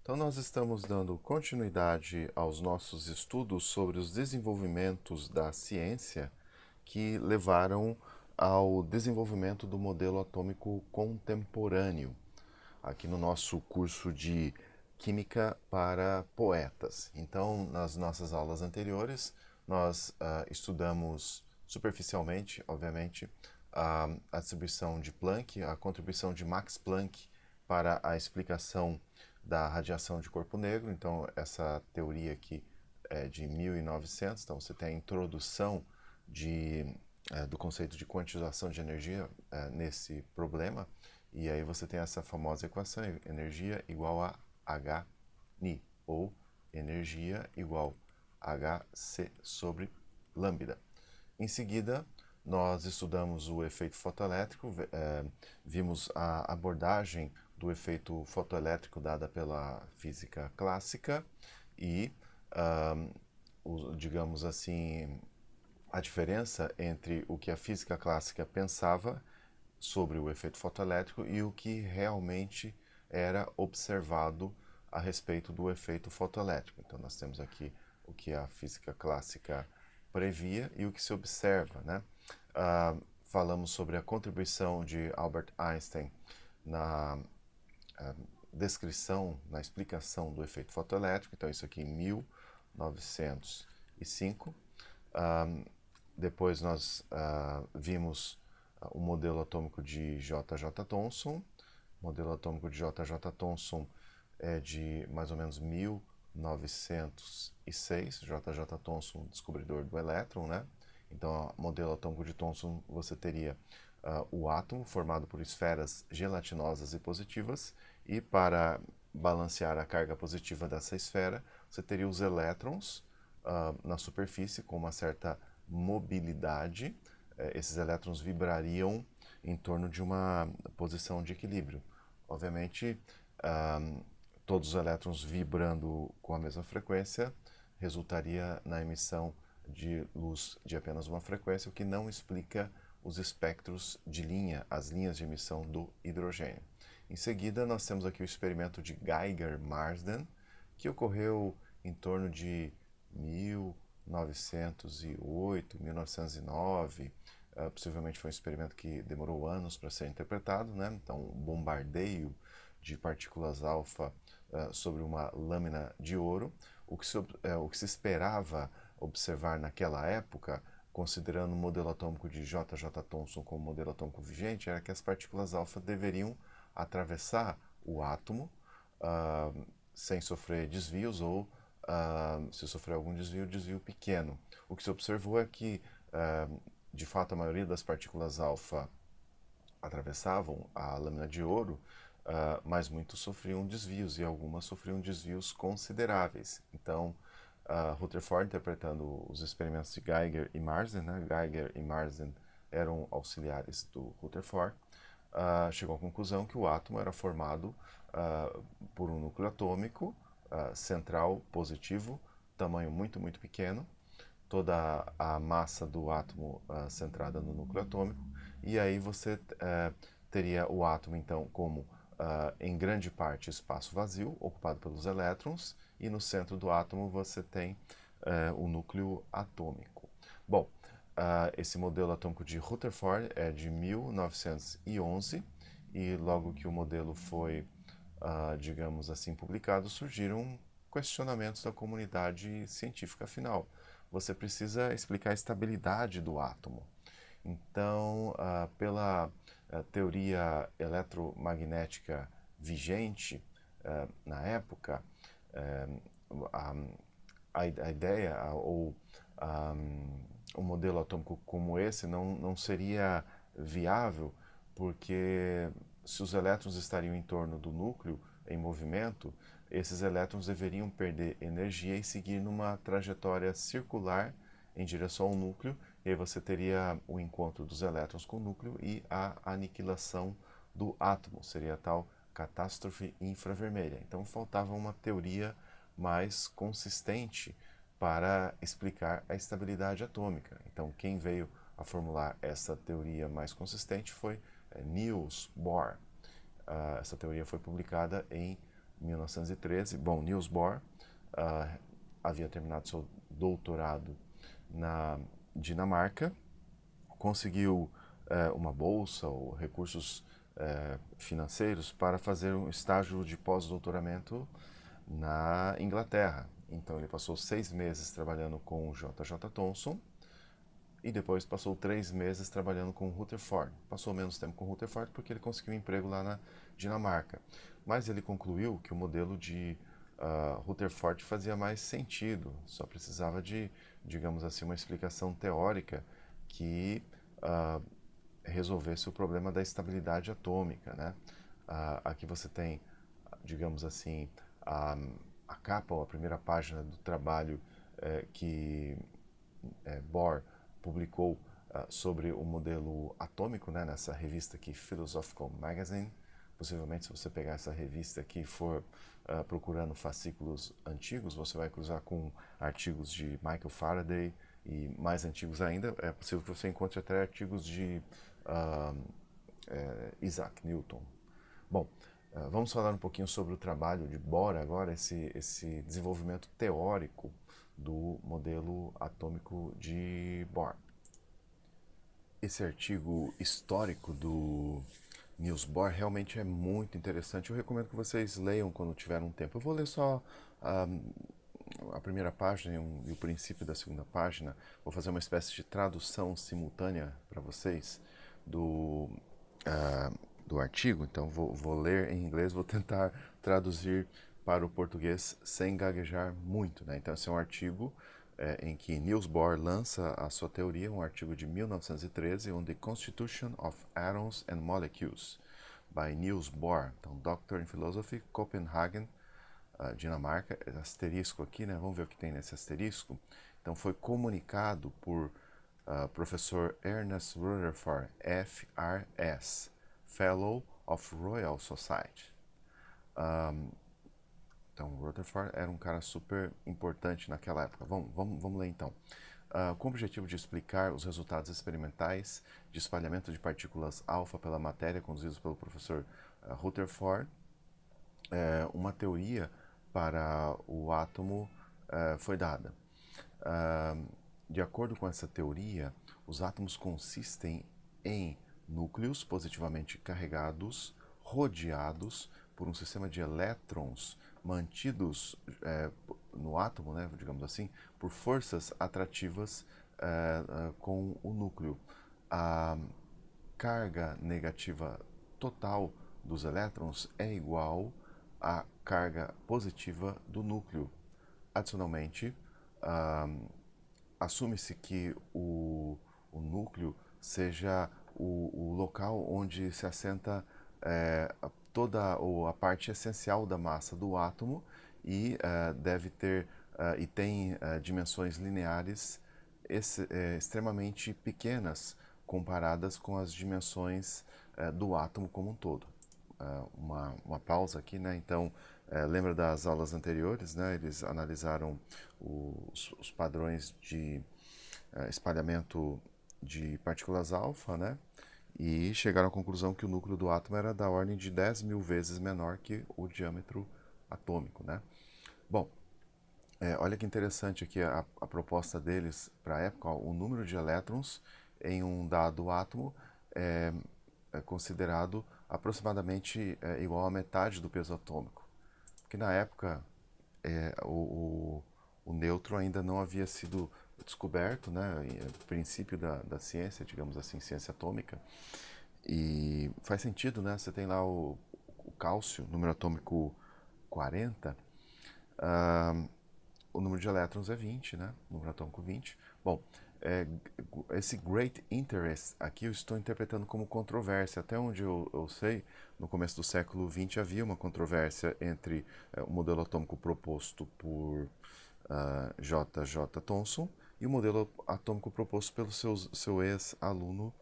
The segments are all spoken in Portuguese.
Então, nós estamos dando continuidade aos nossos estudos sobre os desenvolvimentos da ciência que levaram ao desenvolvimento do modelo atômico contemporâneo, aqui no nosso curso de Química para Poetas. Então, nas nossas aulas anteriores, nós estudamos superficialmente, obviamente, a distribuição de Planck, a contribuição de Max Planck para a explicação da radiação de corpo negro. Então, essa teoria aqui é de 1900. Então, você tem a introdução do conceito de quantização de energia nesse problema. E aí você tem essa famosa equação, energia igual a H-Ni, ou energia igual a Hc sobre lambda. Em seguida, nós estudamos o efeito fotoelétrico, vimos a abordagem do efeito fotoelétrico dada pela física clássica e, digamos assim, a diferença entre o que a física clássica pensava sobre o efeito fotoelétrico e o que realmente era observado a respeito do efeito fotoelétrico. Então, nós temos aqui o que a física clássica previa e o que se observa, né? Falamos sobre a contribuição de Albert Einstein na descrição, na explicação do efeito fotoelétrico. Então, isso aqui em 1905. Depois nós vimos o modelo atômico de J.J. Thomson. O modelo atômico de J.J. Thomson é de mais ou menos 1906. J.J. Thomson, descobridor do elétron, né? Então, o modelo atômico de Thomson, você teria o átomo formado por esferas gelatinosas e positivas, e para balancear a carga positiva dessa esfera, você teria os elétrons na superfície com uma certa mobilidade. Esses elétrons vibrariam em torno de uma posição de equilíbrio. Obviamente, todos os elétrons vibrando com a mesma frequência resultaria na emissão de luz de apenas uma frequência, o que não explica os espectros de linha, as linhas de emissão do hidrogênio. Em seguida, nós temos aqui o experimento de Geiger-Marsden, que ocorreu em torno de 1908, 1909. Possivelmente foi um experimento que demorou anos para ser interpretado, né? Então, um bombardeio de partículas alfa sobre uma lâmina de ouro. O que se esperava observar naquela época, considerando o modelo atômico de J.J. Thomson como modelo atômico vigente, era que as partículas alfa deveriam atravessar o átomo sem sofrer desvios, ou se sofrer algum desvio, desvio pequeno. O que se observou é que, de fato, a maioria das partículas alfa atravessavam a lâmina de ouro, mas muitos sofriam desvios, e algumas sofriam desvios consideráveis. Então, Rutherford, interpretando os experimentos de Geiger e Marsden, né? Geiger e Marsden eram auxiliares do Rutherford, chegou à conclusão que o átomo era formado por um núcleo atômico central positivo, tamanho muito, muito pequeno, toda a massa do átomo centrada no núcleo atômico, e aí você teria o átomo, então, como em grande parte espaço vazio, ocupado pelos elétrons, e no centro do átomo você tem o núcleo atômico. Bom, esse modelo atômico de Rutherford é de 1911, e logo que o modelo foi, digamos assim, publicado, surgiram questionamentos da comunidade científica. Afinal, você precisa explicar a estabilidade do átomo. Então, pela teoria eletromagnética vigente na época, a ideia ou um modelo atômico como esse não seria viável, porque se os elétrons estariam em torno do núcleo em movimento, esses elétrons deveriam perder energia e seguir numa trajetória circular em direção ao núcleo, e aí você teria o encontro dos elétrons com o núcleo e a aniquilação do átomo, seria a tal catástrofe infravermelha. Então faltava uma teoria mais consistente para explicar a estabilidade atômica. Então quem veio a formular essa teoria mais consistente foi Niels Bohr. Essa teoria foi publicada em 1913. Bom, Niels Bohr havia terminado seu doutorado na Dinamarca, conseguiu uma bolsa ou recursos financeiros para fazer um estágio de pós-doutoramento na Inglaterra. Então ele passou 6 meses trabalhando com J. J. Thomson e depois passou 3 meses trabalhando com Rutherford. Passou menos tempo com Rutherford porque ele conseguiu um emprego lá na Dinamarca. Mas ele concluiu que o modelo de Rutherford fazia mais sentido, só precisava de, digamos assim, uma explicação teórica que resolvesse o problema da estabilidade atômica, né? Aqui você tem, digamos assim, a capa ou a primeira página do trabalho que Bohr publicou sobre o modelo atômico, né, nessa revista aqui, Philosophical Magazine. Possivelmente, se você pegar essa revista aqui e for procurando fascículos antigos, você vai cruzar com artigos de Michael Faraday e mais antigos ainda. É possível que você encontre até artigos de Isaac Newton. Bom, vamos falar um pouquinho sobre o trabalho de Bohr agora, esse desenvolvimento teórico do modelo atômico de Bohr. Esse artigo histórico do Niels Bohr realmente é muito interessante. Eu recomendo que vocês leiam quando tiver um tempo. Eu vou ler só a primeira página e o princípio da segunda página. Vou fazer uma espécie de tradução simultânea para vocês do artigo. Então vou ler em inglês, vou tentar traduzir para o português sem gaguejar muito, né? Então esse é um artigo em que Niels Bohr lança a sua teoria, um artigo de 1913, on the Constitution of Atoms and Molecules, by Niels Bohr, então Doctor in Philosophy, Copenhagen, Dinamarca. Asterisco aqui, né? Vamos ver o que tem nesse asterisco. Então foi comunicado por professor Ernest Rutherford, FRS, Fellow of Royal Society. Então, Rutherford era um cara super importante naquela época. Vamos ler então. Com o objetivo de explicar os resultados experimentais de espalhamento de partículas alfa pela matéria conduzidos pelo professor Rutherford, uma teoria para o átomo foi dada. De acordo com essa teoria, os átomos consistem em núcleos positivamente carregados, rodeados por um sistema de elétrons mantidos no átomo, né, digamos assim, por forças atrativas com o núcleo. A carga negativa total dos elétrons é igual à carga positiva do núcleo. Adicionalmente, assume-se que o núcleo seja o local onde se assenta toda a parte essencial da massa do átomo e deve ter e tem dimensões lineares extremamente pequenas comparadas com as dimensões do átomo como um todo. Uma pausa aqui, né? Então, lembra das aulas anteriores, né? Eles analisaram os padrões de espalhamento de partículas alfa, né? E chegaram à conclusão que o núcleo do átomo era da ordem de 10.000 vezes menor que o diâmetro atômico, né? Bom, olha que interessante aqui a proposta deles para a época. Ó, o número de elétrons em um dado átomo é considerado aproximadamente igual à metade do peso atômico. Porque na época o nêutron ainda não havia sido descoberto, né, princípio da ciência, digamos assim, ciência atômica. E faz sentido, né? Você tem lá o cálcio, número atômico 40, o número de elétrons é 20, né? Número atômico 20. Bom, esse great interest aqui eu estou interpretando como controvérsia. Até onde eu sei, no começo do século XX havia uma controvérsia entre o modelo atômico proposto por J. J. Thomson e o modelo atômico proposto pelo seu ex-aluno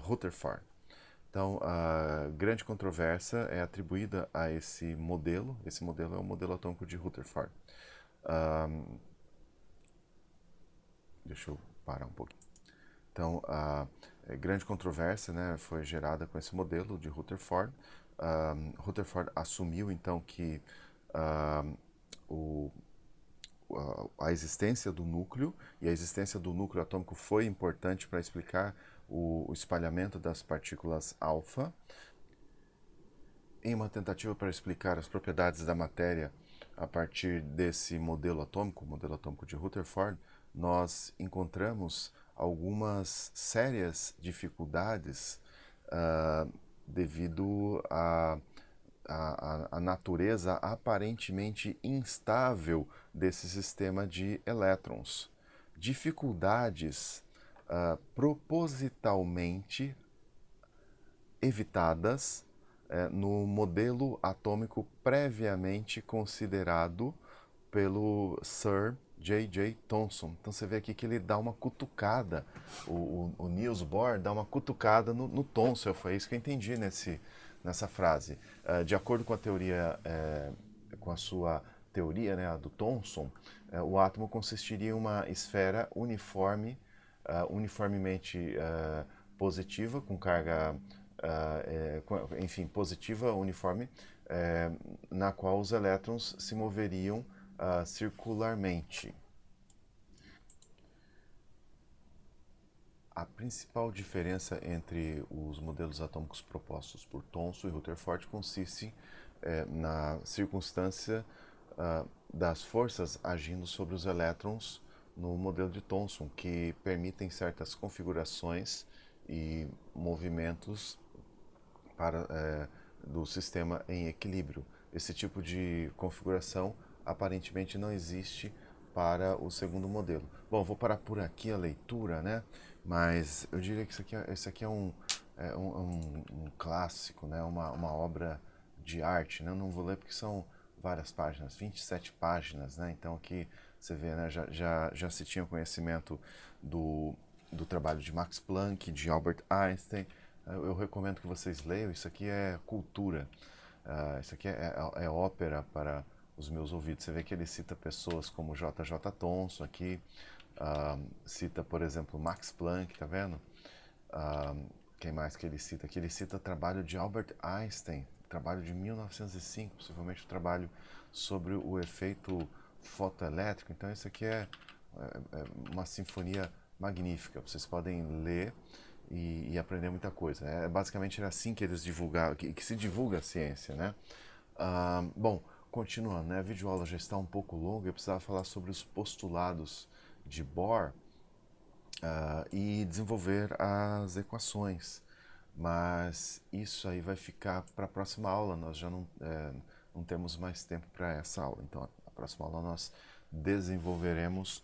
Rutherford. Então, a grande controvérsia é atribuída a esse modelo. Esse modelo é o modelo atômico de Rutherford. Deixa eu parar um pouquinho. Então, a grande controvérsia, né, foi gerada com esse modelo de Rutherford. Rutherford assumiu então que o, a existência do núcleo, e a existência do núcleo atômico foi importante para explicar o espalhamento das partículas alfa. Em uma tentativa para explicar as propriedades da matéria a partir desse modelo atômico, o modelo atômico de Rutherford, nós encontramos algumas sérias dificuldades devido à natureza aparentemente instável desse sistema de elétrons. Dificuldades propositalmente evitadas no modelo atômico previamente considerado pelo Sir J.J. Thomson. Então você vê aqui que ele dá uma cutucada, o Niels Bohr dá uma cutucada no Thomson, foi isso que eu entendi nessa frase. De acordo com a teoria, com a sua teoria, né, a do Thomson, o átomo consistiria em uma esfera uniforme, uniformemente positiva, com carga enfim, positiva, uniforme, na qual os elétrons se moveriam circularmente. A principal diferença entre os modelos atômicos propostos por Thomson e Rutherford consiste na circunstância das forças agindo sobre os elétrons no modelo de Thomson, que permitem certas configurações e movimentos do sistema em equilíbrio. Esse tipo de configuração aparentemente não existe para o segundo modelo. Bom, vou parar por aqui a leitura, né? Mas eu diria que isso aqui é um clássico, né? Uma obra de arte, né? Eu não vou ler porque são várias páginas, 27 páginas, né? Então aqui você vê, né? Já se tinha conhecimento do trabalho de Max Planck, de Albert Einstein. Eu recomendo que vocês leiam, isso aqui é cultura, isso aqui é ópera para os meus ouvidos. Você vê que ele cita pessoas como J.J. Thomson aqui, cita, por exemplo, Max Planck, tá vendo? Quem mais que ele cita aqui? Ele cita o trabalho de Albert Einstein, trabalho de 1905, possivelmente o trabalho sobre o efeito fotoelétrico. Então isso aqui é uma sinfonia magnífica, vocês podem ler e aprender muita coisa. Basicamente era assim que eles divulgavam, que se divulga a ciência, né? Bom, continuando, né? A videoaula já está um pouco longa, eu precisava falar sobre os postulados de Bohr e desenvolver as equações. Mas isso aí vai ficar para a próxima aula, nós já não temos mais tempo para essa aula. Então, na próxima aula nós desenvolveremos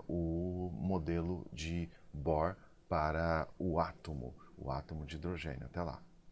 o modelo de Bohr para o átomo de hidrogênio. Até lá.